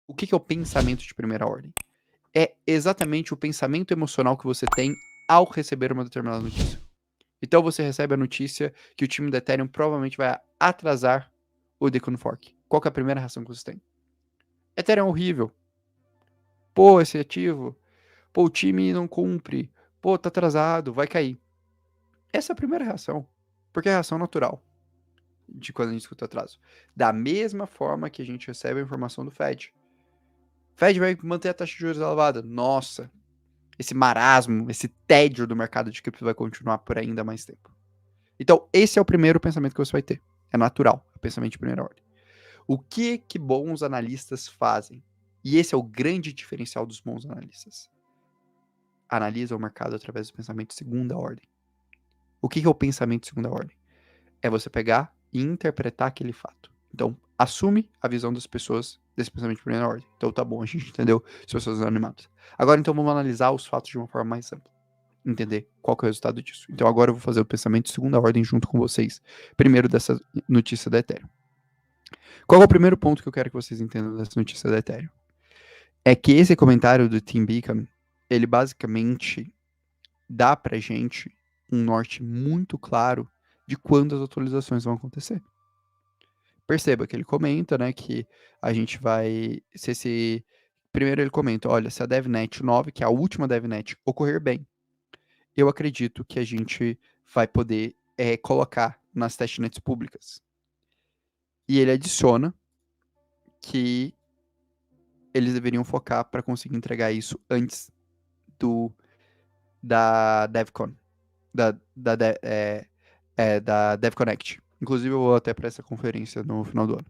O que é o pensamento de primeira ordem? É exatamente o pensamento emocional que você tem ao receber uma determinada notícia. Então você recebe a notícia que o time da Ethereum provavelmente vai atrasar o Deacon Fork. Qual que é a primeira reação que você tem? Ethereum é horrível. Pô, esse ativo. Pô, o time não cumpre. Pô, tá atrasado, vai cair. Essa é a primeira reação. Porque é a reação natural de quando a gente escuta atraso. Da mesma forma que a gente recebe a informação do Fed. Fed vai manter a taxa de juros elevada. Nossa, esse marasmo, esse tédio do mercado de cripto vai continuar por ainda mais tempo. Então, esse é o primeiro pensamento que você vai ter. É natural, o pensamento de primeira ordem. O que bons analistas fazem? E esse é o grande diferencial dos bons analistas. Analisam o mercado através do pensamento de segunda ordem. O que é o pensamento de segunda ordem? É você pegar e interpretar aquele fato. Então, assume a visão das pessoas desse pensamento de primeira ordem. Então, tá bom, a gente entendeu as pessoas animadas. Agora, então, vamos analisar os fatos de uma forma mais ampla. Entender qual que é o resultado disso. Então, agora eu vou fazer o pensamento de segunda ordem junto com vocês. Primeiro, dessa notícia da Ethereum. Qual é o primeiro ponto que eu quero que vocês entendam dessa notícia da Ethereum? É que esse comentário do Tim Beacon, ele basicamente dá pra gente um norte muito claro de quando as atualizações vão acontecer. Perceba que ele comenta, né, que a gente vai, se esse, primeiro ele comenta, olha, se a DevNet 9, que é a última DevNet, ocorrer bem, eu acredito que a gente vai poder colocar nas testnets públicas. E ele adiciona que eles deveriam focar para conseguir entregar isso antes da DevCon, da DevConnect. Inclusive, eu vou até para essa conferência no final do ano.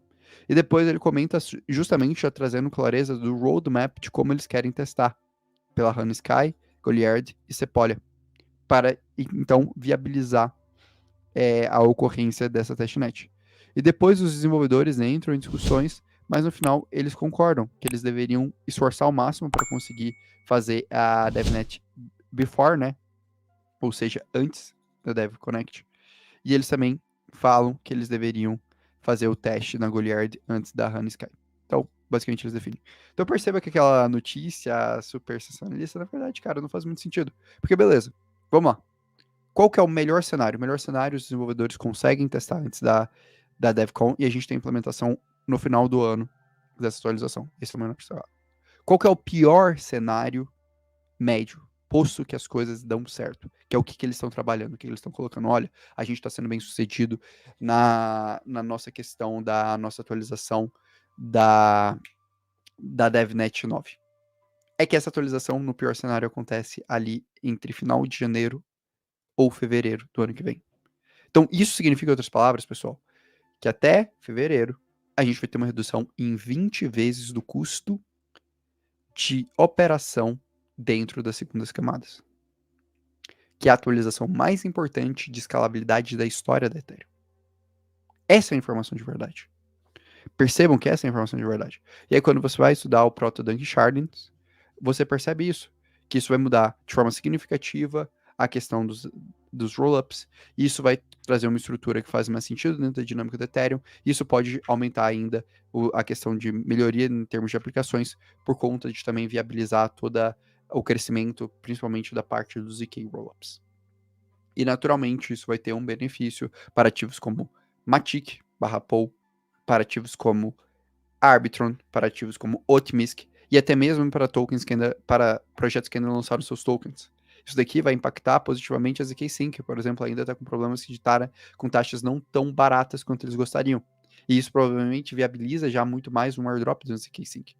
E depois ele comenta justamente já trazendo clareza do roadmap de como eles querem testar pela Sky, Goliard e Sepolia, para então viabilizar a ocorrência dessa testnet. E depois os desenvolvedores entram em discussões, mas no final eles concordam que eles deveriam esforçar ao máximo para conseguir fazer a DevNet before, né? Ou seja, antes da DevConnect. E eles também falam que eles deveriam fazer o teste na Goliard antes da Sky. Então, basicamente eles definem. Então perceba que aquela notícia super sensacionalista, na verdade, cara, não faz muito sentido. Porque beleza, vamos lá. Qual que é o melhor cenário? O melhor cenário os desenvolvedores conseguem testar antes da DevCon e a gente tem a implementação no final do ano dessa atualização. Esse é o melhor cenário. Qual que é o pior cenário médio? Posto que as coisas dão certo, que é o que eles estão trabalhando, o que eles estão colocando. Olha, a gente está sendo bem sucedido na nossa questão da nossa atualização da DevNet 9. É que essa atualização, no pior cenário, acontece ali entre final de janeiro ou fevereiro do ano que vem. Então, isso significa, em outras palavras, pessoal, que até fevereiro a gente vai ter uma redução em 20 vezes do custo de operação dentro das segundas camadas, que é a atualização mais importante de escalabilidade da história da Ethereum. Essa é a informação de verdade. Percebam que essa é a informação de verdade. E aí, quando você vai estudar o Proto-Dunk Shardings, você percebe isso, que isso vai mudar de forma significativa a questão dos rollups, e isso vai trazer uma estrutura que faz mais sentido dentro da dinâmica do Ethereum, e isso pode aumentar ainda a questão de melhoria em termos de aplicações, por conta de também viabilizar todo o crescimento, principalmente da parte dos ZK rollups. E naturalmente isso vai ter um benefício para ativos como Matic, /POL, para ativos como Arbitron, para ativos como Optimistic, e até mesmo para tokens que ainda, para projetos que ainda não lançaram seus tokens. Isso daqui vai impactar positivamente a ZK Sync, por exemplo, ainda está com problemas de estar com taxas não tão baratas quanto eles gostariam. E isso provavelmente viabiliza já muito mais um airdrop do ZK Sync.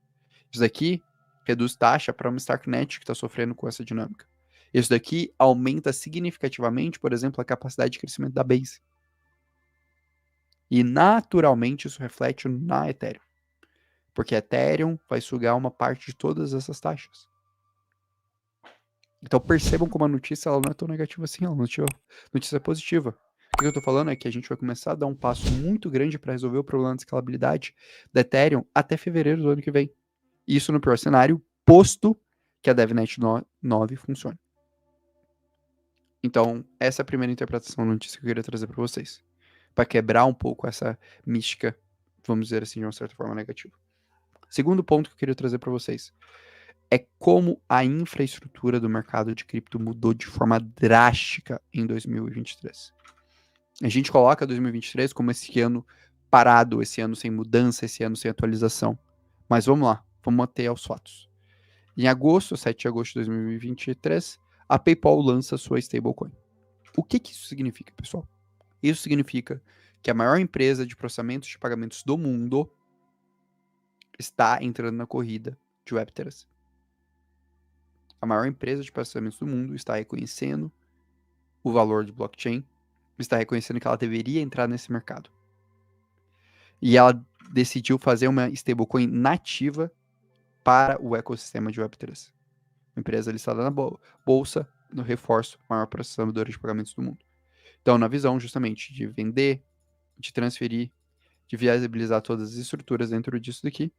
Isso daqui reduz taxa para uma Starknet que está sofrendo com essa dinâmica. Isso daqui aumenta significativamente, por exemplo, a capacidade de crescimento da Base. E naturalmente isso reflete na Ethereum. Porque Ethereum vai sugar uma parte de todas essas taxas. Então percebam como a notícia ela não é tão negativa assim, ela notícia é positiva. O que eu estou falando é que a gente vai começar a dar um passo muito grande para resolver o problema de escalabilidade da Ethereum até fevereiro do ano que vem. Isso no pior cenário, posto que a DevNet 9 funcione. Então, essa é a primeira interpretação da notícia que eu queria trazer para vocês. Para quebrar um pouco essa mística, vamos dizer assim, de uma certa forma negativa. Segundo ponto que eu queria trazer para vocês é como a infraestrutura do mercado de cripto mudou de forma drástica em 2023. A gente coloca 2023 como esse ano parado, esse ano sem mudança, esse ano sem atualização. Mas vamos lá, vamos até aos fatos. Em agosto, 7 de agosto de 2023, a PayPal lança sua stablecoin. O que isso significa, pessoal? Isso significa que a maior empresa de processamento de pagamentos do mundo está entrando na corrida de Web3. A maior empresa de processamentos do mundo está reconhecendo o valor de blockchain, está reconhecendo que ela deveria entrar nesse mercado. E ela decidiu fazer uma stablecoin nativa para o ecossistema de Web3. Uma empresa listada na bolsa, no reforço, maior processadora de pagamentos do mundo. Então, na visão justamente de vender, de transferir, de viabilizar todas as estruturas dentro disso daqui.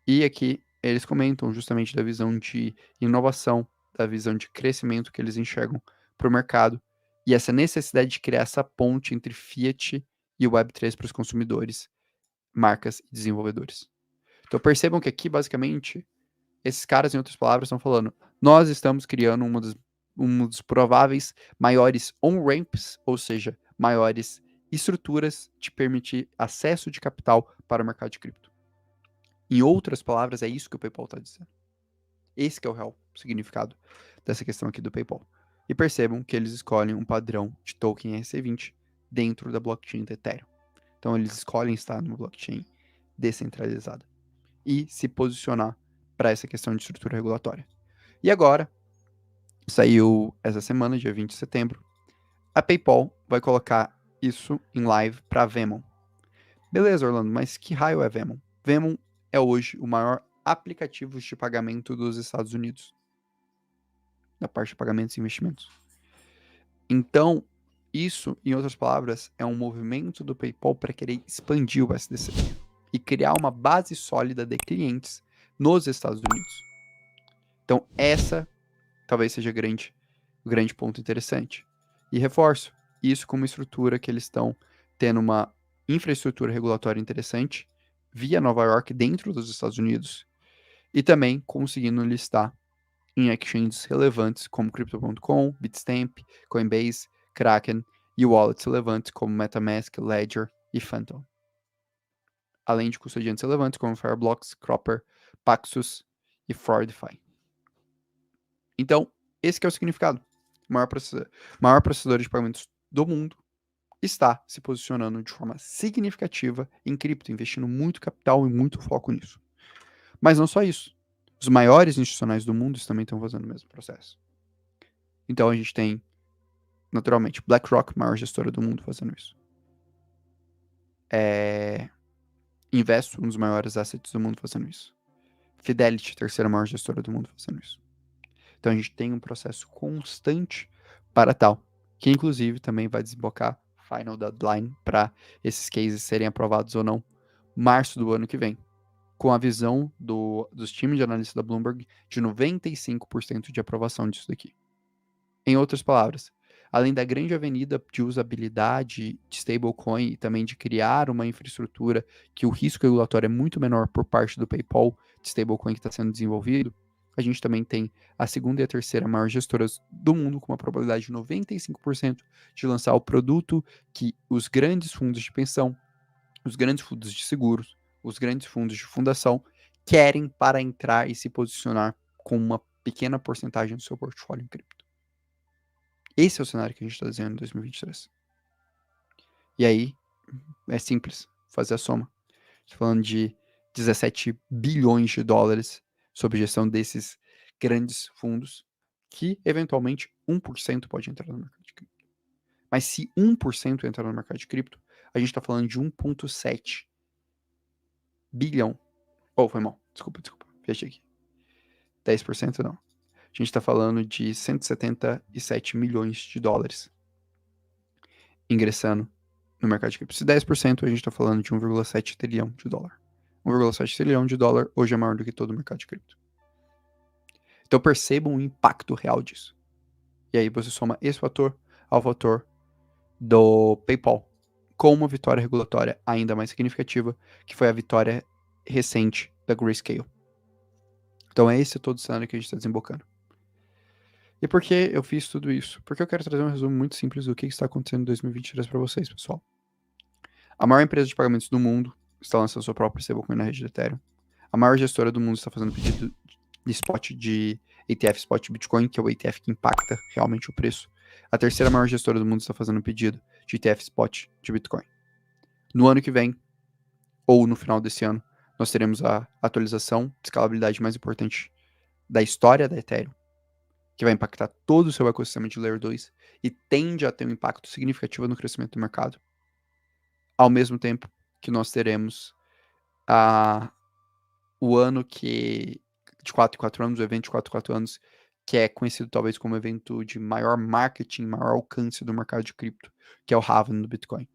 E aqui eles comentam justamente da visão de inovação, da visão de crescimento que eles enxergam para o mercado e essa necessidade de criar essa ponte entre Fiat e o Web3 para os consumidores, marcas e desenvolvedores. Então percebam que aqui, basicamente, esses caras, em outras palavras, estão falando: nós estamos criando um dos prováveis maiores on-ramps, ou seja, maiores estruturas de permitir acesso de capital para o mercado de cripto. Em outras palavras, é isso que o PayPal está dizendo. Esse que é o real significado dessa questão aqui do PayPal. E percebam que eles escolhem um padrão de token ERC20 dentro da blockchain do Ethereum. Então, eles escolhem estar numa blockchain descentralizada e se posicionar para essa questão de estrutura regulatória. E agora, saiu essa semana, dia 20 de setembro, a PayPal vai colocar isso em live para a Venmo. Beleza, Orlando, mas que raio é Venmo? Venmo é hoje o maior aplicativo de pagamento dos Estados Unidos, da parte de pagamentos e investimentos. Então, isso, em outras palavras, é um movimento do PayPal para querer expandir o SDC e criar uma base sólida de clientes nos Estados Unidos. Então, essa talvez seja o grande ponto interessante. E reforço, isso com uma estrutura que eles estão tendo uma infraestrutura regulatória interessante via Nova York dentro dos Estados Unidos e também conseguindo listar em exchanges relevantes como Crypto.com, Bitstamp, Coinbase, Kraken e wallets relevantes como MetaMask, Ledger e Phantom. Além de custodiantes relevantes como Fireblocks, Cropper, Paxos e Fraudify. Então, esse que é o significado. O maior processador de pagamentos do mundo está se posicionando de forma significativa em cripto, investindo muito capital e muito foco nisso. Mas não só isso. Os maiores institucionais do mundo também estão fazendo o mesmo processo. Então a gente tem, naturalmente, BlackRock, maior gestora do mundo, fazendo isso. Investo, um dos maiores assets do mundo, fazendo isso. Fidelity, terceira maior gestora do mundo, fazendo isso. Então a gente tem um processo constante para tal, que inclusive também vai desembocar final deadline para esses cases serem aprovados ou não, março do ano que vem, com a visão dos times de análise da Bloomberg de 95% de aprovação disso daqui. Em outras palavras, além da grande avenida de usabilidade de stablecoin e também de criar uma infraestrutura que o risco regulatório é muito menor por parte do PayPal de stablecoin que está sendo desenvolvido, a gente também tem a segunda e a terceira maior gestoras do mundo com uma probabilidade de 95% de lançar o produto que os grandes fundos de pensão, os grandes fundos de seguros, os grandes fundos de fundação querem para entrar e se posicionar com uma pequena porcentagem do seu portfólio em cripto. Esse é o cenário que a gente está desenhando em 2023. E aí, é simples fazer a soma. Estou falando de 17 bilhões de dólares sob gestão desses grandes fundos, que eventualmente 1% pode entrar no mercado de cripto. Mas se 1% entrar no mercado de cripto, a gente está falando de 1,7 bilhão. Foi mal. Desculpa. Viajei aqui. 10% não. A gente está falando de 177 milhões de dólares ingressando no mercado de cripto. Se 10%, a gente está falando de 1,7 trilhão de dólar. 1,7 trilhão de dólar hoje é maior do que todo o mercado de cripto. Então percebam o impacto real disso. E aí você soma esse fator ao fator do PayPal, com uma vitória regulatória ainda mais significativa, que foi a vitória recente da Grayscale. Então é esse todo o cenário que a gente está desembocando. E por que eu fiz tudo isso? Porque eu quero trazer um resumo muito simples do que está acontecendo em 2023 para vocês, pessoal. A maior empresa de pagamentos do mundo está lançando sua própria stablecoin na rede de Ethereum. A maior gestora do mundo está fazendo pedido de spot de ETF Spot Bitcoin, que é o ETF que impacta realmente o preço. A terceira maior gestora do mundo está fazendo pedido de ETF Spot de Bitcoin. No ano que vem, ou no final desse ano, nós teremos a atualização de escalabilidade mais importante da história da Ethereum, que vai impactar todo o seu ecossistema de Layer 2 e tende a ter um impacto significativo no crescimento do mercado. Ao mesmo tempo que nós teremos o ano que, de 4 em 4 anos, o evento de 4 em 4 anos, que é conhecido talvez como o evento de maior marketing, maior alcance do mercado de cripto, que é o halving do Bitcoin.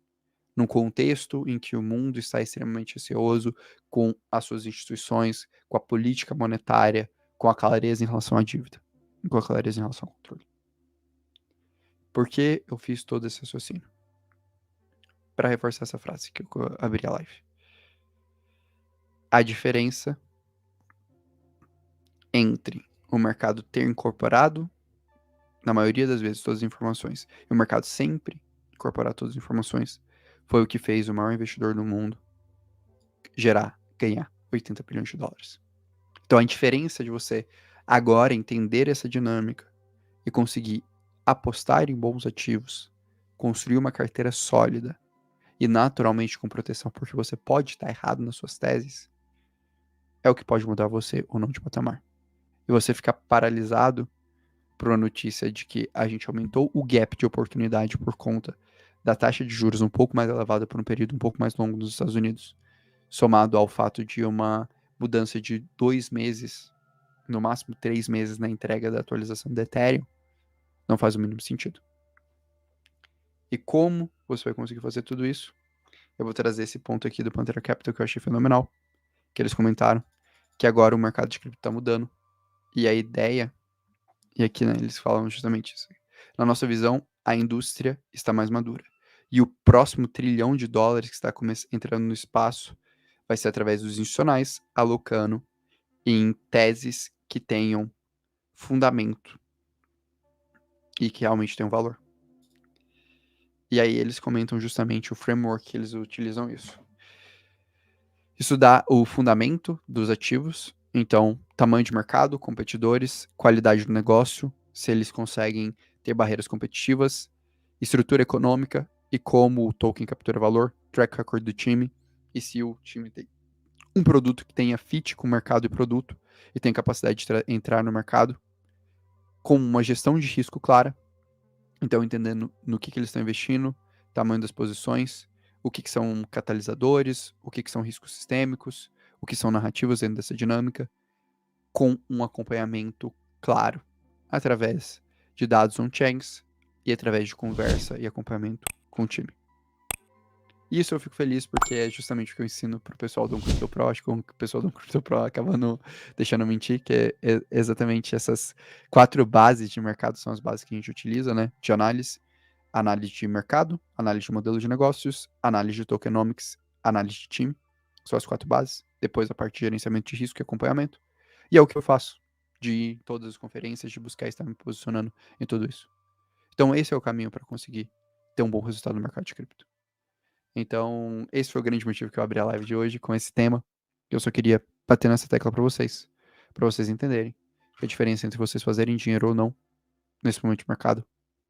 Num contexto em que o mundo está extremamente ansioso com as suas instituições, com a política monetária, com a clareza em relação à dívida, com a clareza em relação ao controle. Por que eu fiz todo esse raciocínio? Para reforçar essa frase que eu abri a live. A diferença entre o mercado ter incorporado, na maioria das vezes, todas as informações, e o mercado sempre incorporar todas as informações, foi o que fez o maior investidor do mundo ganhar 80 bilhões de dólares. Então, a diferença de você agora entender essa dinâmica e conseguir apostar em bons ativos, construir uma carteira sólida e naturalmente com proteção, porque você pode estar errado nas suas teses, é o que pode mudar você ou não de patamar. E você ficar paralisado por uma notícia de que a gente aumentou o gap de oportunidade por conta da taxa de juros um pouco mais elevada por um período um pouco mais longo nos Estados Unidos, somado ao fato de uma mudança de 2 meses, no máximo 3 meses na entrega da atualização do Ethereum, não faz o mínimo sentido. E como você vai conseguir fazer tudo isso? Eu vou trazer esse ponto aqui do Pantera Capital que eu achei fenomenal, que eles comentaram que agora o mercado de cripto está mudando. E a ideia, e aqui né, eles falam justamente isso. Na nossa visão, a indústria está mais madura. E o próximo trilhão de dólares que está entrando no espaço vai ser através dos institucionais alocando em teses que tenham fundamento e que realmente tenham valor. E aí eles comentam justamente o framework que eles utilizam isso. Isso dá o fundamento dos ativos, então tamanho de mercado, competidores, qualidade do negócio, se eles conseguem ter barreiras competitivas, estrutura econômica e como o token captura valor, track record do time, e se o time tem um produto que tenha fit com o mercado e produto e tem capacidade de entrar no mercado com uma gestão de risco clara, então entendendo no que eles estão investindo, tamanho das posições, o que são catalisadores, o que são riscos sistêmicos, o que são narrativas dentro dessa dinâmica, com um acompanhamento claro, através de dados on-chains e através de conversa e acompanhamento com o time. Isso eu fico feliz porque é justamente o que eu ensino pro pessoal do Crypto Pro, acho que o pessoal do Crypto Pro acaba não deixando eu mentir, que é exatamente essas 4 bases de mercado são as bases que a gente utiliza, né, de análise. Análise de mercado, análise de modelo de negócios, análise de tokenomics, análise de time. São as 4 bases. Depois a parte de gerenciamento de risco e acompanhamento. E é o que eu faço de todas as conferências, de buscar estar me posicionando em tudo isso. Então esse é o caminho para conseguir ter um bom resultado no mercado de cripto. Então esse foi o grande motivo que eu abri a live de hoje com esse tema. Eu só queria bater nessa tecla para vocês entenderem que a diferença entre vocês fazerem dinheiro ou não nesse momento de mercado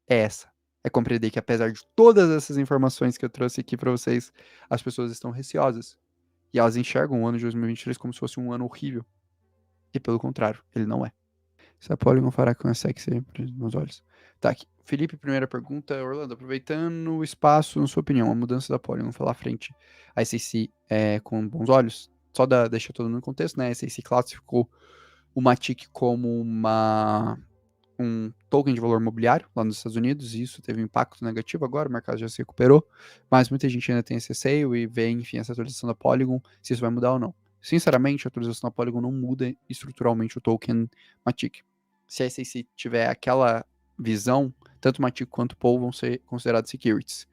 é essa. É compreender que apesar de todas essas informações que eu trouxe aqui para vocês, as pessoas estão receosas. E elas enxergam o ano de 2023 como se fosse um ano horrível. E pelo contrário, ele não é. Se a Polygon fará com a sexy nos meus olhos. Tá aqui. Felipe, primeira pergunta. Orlando, aproveitando o espaço, na sua opinião, a mudança da Polygon foi lá à frente a SEC com bons olhos? Só deixar todo mundo em contexto, né? A SEC classificou o Matic como um token de valor imobiliário lá nos Estados Unidos, e isso teve um impacto negativo agora, o mercado já se recuperou, mas muita gente ainda tem esse receio e vê, enfim, essa atualização da Polygon, se isso vai mudar ou não. Sinceramente, a atualização da Polygon não muda estruturalmente o token Matic. Se a SEC tiver aquela visão, tanto Matic quanto Pool vão ser considerados securities.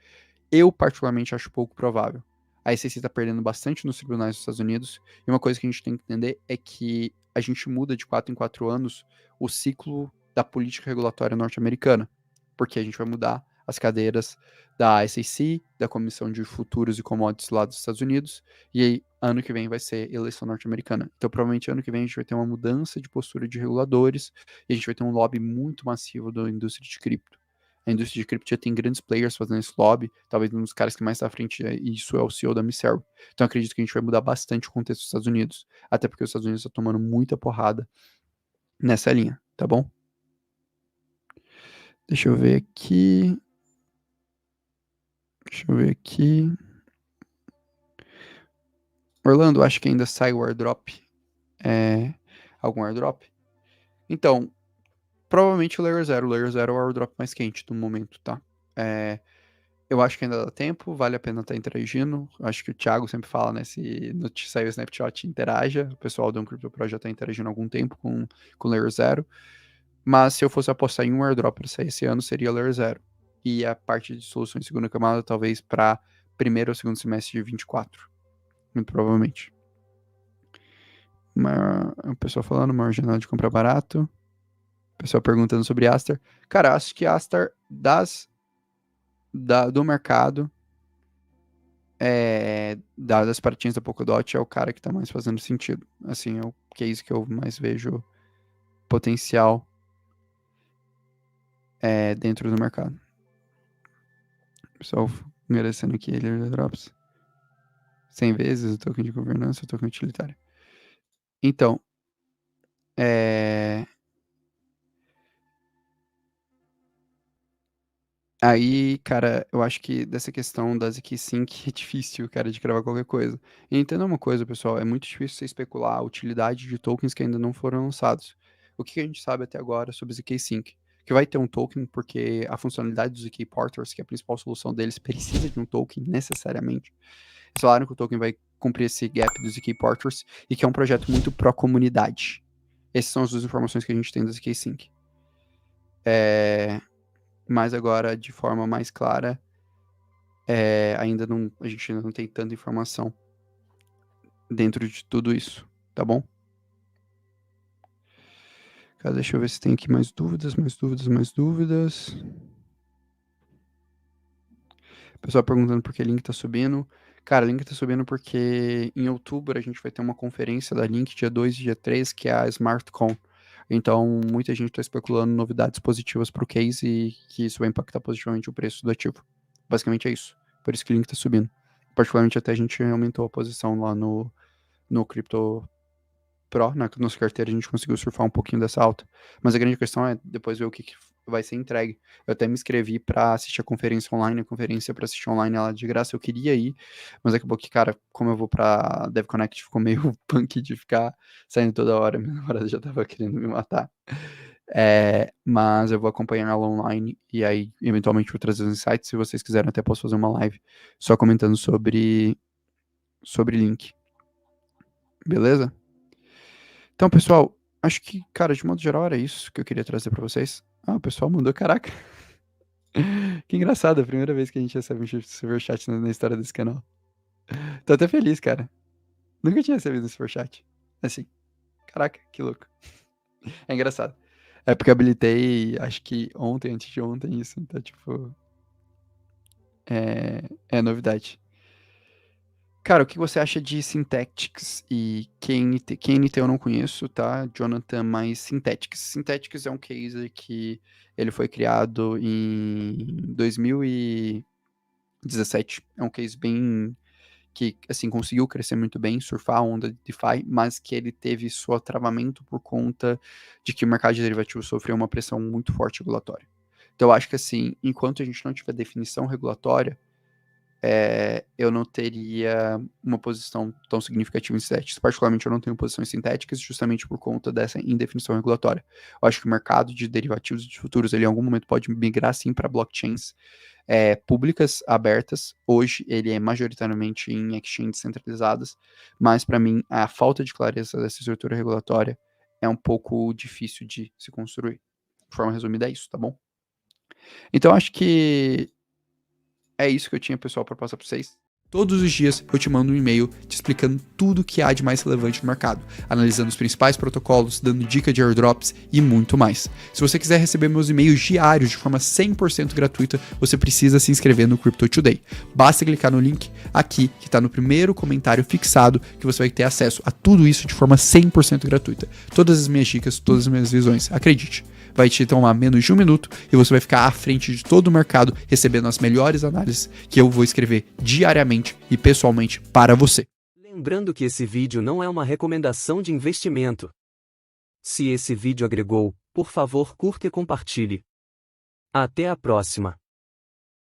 Eu, particularmente, acho pouco provável. A SEC está perdendo bastante nos tribunais dos Estados Unidos. E uma coisa que a gente tem que entender é que a gente muda de 4 em 4 anos o ciclo da política regulatória norte-americana. Porque a gente vai mudar as cadeiras da SEC, da Comissão de Futuros e Commodities lá dos Estados Unidos, e aí ano que vem vai ser eleição norte-americana. Então provavelmente ano que vem a gente vai ter uma mudança de postura de reguladores e a gente vai ter um lobby muito massivo da indústria de cripto. A indústria de cripto já tem grandes players fazendo esse lobby, talvez um dos caras que mais está à frente isso é o CEO da Micero. Então acredito que a gente vai mudar bastante o contexto dos Estados Unidos, até porque os Estados Unidos estão tomando muita porrada nessa linha, tá bom? Deixa eu ver aqui. Deixa eu ver aqui. Orlando, acho que ainda sai o airdrop. Algum airdrop? Então, provavelmente o Layer 0. O Layer 0 é o airdrop mais quente do momento, tá? Eu acho que ainda dá tempo, vale a pena estar interagindo. Acho que o Thiago sempre fala, né? Se no sair o snapshot, interaja. O pessoal do Crypto Pro já está interagindo há algum tempo com o Layer 0. Mas se eu fosse apostar em um airdrop para sair esse ano, seria o Layer 0. E a parte de soluções de segunda camada, talvez para primeiro ou segundo semestre de 24. Muito provavelmente. O pessoal falando, uma janela de compra barato. O pessoal perguntando sobre Astar. Cara, acho que Astar do mercado, das pratinhas da Polkadot, é o cara que tá mais fazendo sentido. Assim, é o case que eu mais vejo potencial dentro do mercado. Pessoal merecendo aqui ele drops 100 vezes o token de governança, o token utilitário. Então, aí, cara, eu acho que dessa questão da ZK Sync é difícil, cara, de cravar qualquer coisa. E entenda uma coisa, pessoal, é muito difícil você especular a utilidade de tokens que ainda não foram lançados. O que a gente sabe até agora sobre ZK Sync? Que vai ter um token porque a funcionalidade dos ZK Porters, que é a principal solução deles, precisa de um token necessariamente. Eles falaram que o token vai cumprir esse gap dos ZK Porters e que é um projeto muito pró-comunidade. Essas são as duas informações que a gente tem da ZK Sync. Mas agora, de forma mais clara, a gente ainda não tem tanta informação dentro de tudo isso, tá bom? Cara, deixa eu ver se tem aqui mais dúvidas. Pessoal perguntando por que Link tá subindo. Cara, Link tá subindo porque em outubro a gente vai ter uma conferência da Link, dia 2 e dia 3, que é a SmartCon. Então, muita gente tá especulando novidades positivas pro case e que isso vai impactar positivamente o preço do ativo. Basicamente é isso. Por isso que o Link tá subindo. Particularmente até a gente aumentou a posição lá no Crypto Pro, na nossa carteira, a gente conseguiu surfar um pouquinho dessa alta. Mas a grande questão é depois ver o que vai ser entregue. Eu até me inscrevi para assistir a conferência online, a conferência para assistir online ela de graça, eu queria ir, mas acabou que, cara, como eu vou pra DevConnect, ficou meio punk de ficar saindo toda hora, minha namorada já tava querendo me matar. Mas eu vou acompanhar ela online e aí, eventualmente, vou trazer os insights. Se vocês quiserem, até posso fazer uma live só comentando sobre Link. Beleza? Então, pessoal, acho que, cara, de modo geral era isso que eu queria trazer pra vocês. Ah, o pessoal mandou, caraca. Que engraçado, é a primeira vez que a gente recebe um superchat na história desse canal. Tô até feliz, cara. Nunca tinha recebido um superchat. Assim, caraca, que louco. É engraçado. É porque eu habilitei, acho que ontem, antes de ontem, isso. Então, tipo, é novidade. Cara, o que você acha de Synthetix e QNT? QNT eu não conheço, tá, Jonathan, mas Synthetix. Synthetix é um case que ele foi criado em 2017. É um case bem que, assim, conseguiu crescer muito bem, surfar a onda de DeFi, mas que ele teve seu travamento por conta de que o mercado de derivativos sofreu uma pressão muito forte regulatória. Então, eu acho que, assim, enquanto a gente não tiver definição regulatória, eu não teria uma posição tão significativa em sintéticos. Particularmente, eu não tenho posições sintéticas justamente por conta dessa indefinição regulatória. Eu acho que o mercado de derivativos e de futuros, ele em algum momento pode migrar sim para blockchains públicas, abertas. Hoje, ele é majoritariamente em exchanges centralizadas, mas para mim, a falta de clareza dessa estrutura regulatória é um pouco difícil de se construir. De forma resumida, é isso, tá bom? Então, acho que é isso que eu tinha, pessoal, para passar para vocês. Todos os dias eu te mando um e-mail te explicando tudo o que há de mais relevante no mercado, analisando os principais protocolos, dando dica de airdrops e muito mais. Se você quiser receber meus e-mails diários de forma 100% gratuita, você precisa se inscrever no Crypto Today. Basta clicar no link aqui, que está no primeiro comentário fixado, que você vai ter acesso a tudo isso de forma 100% gratuita. Todas as minhas dicas, todas as minhas visões, acredite. Vai te tomar menos de 1 minuto e você vai ficar à frente de todo o mercado, recebendo as melhores análises que eu vou escrever diariamente e pessoalmente para você. Lembrando que esse vídeo não é uma recomendação de investimento. Se esse vídeo agregou, por favor curta e compartilhe. Até a próxima.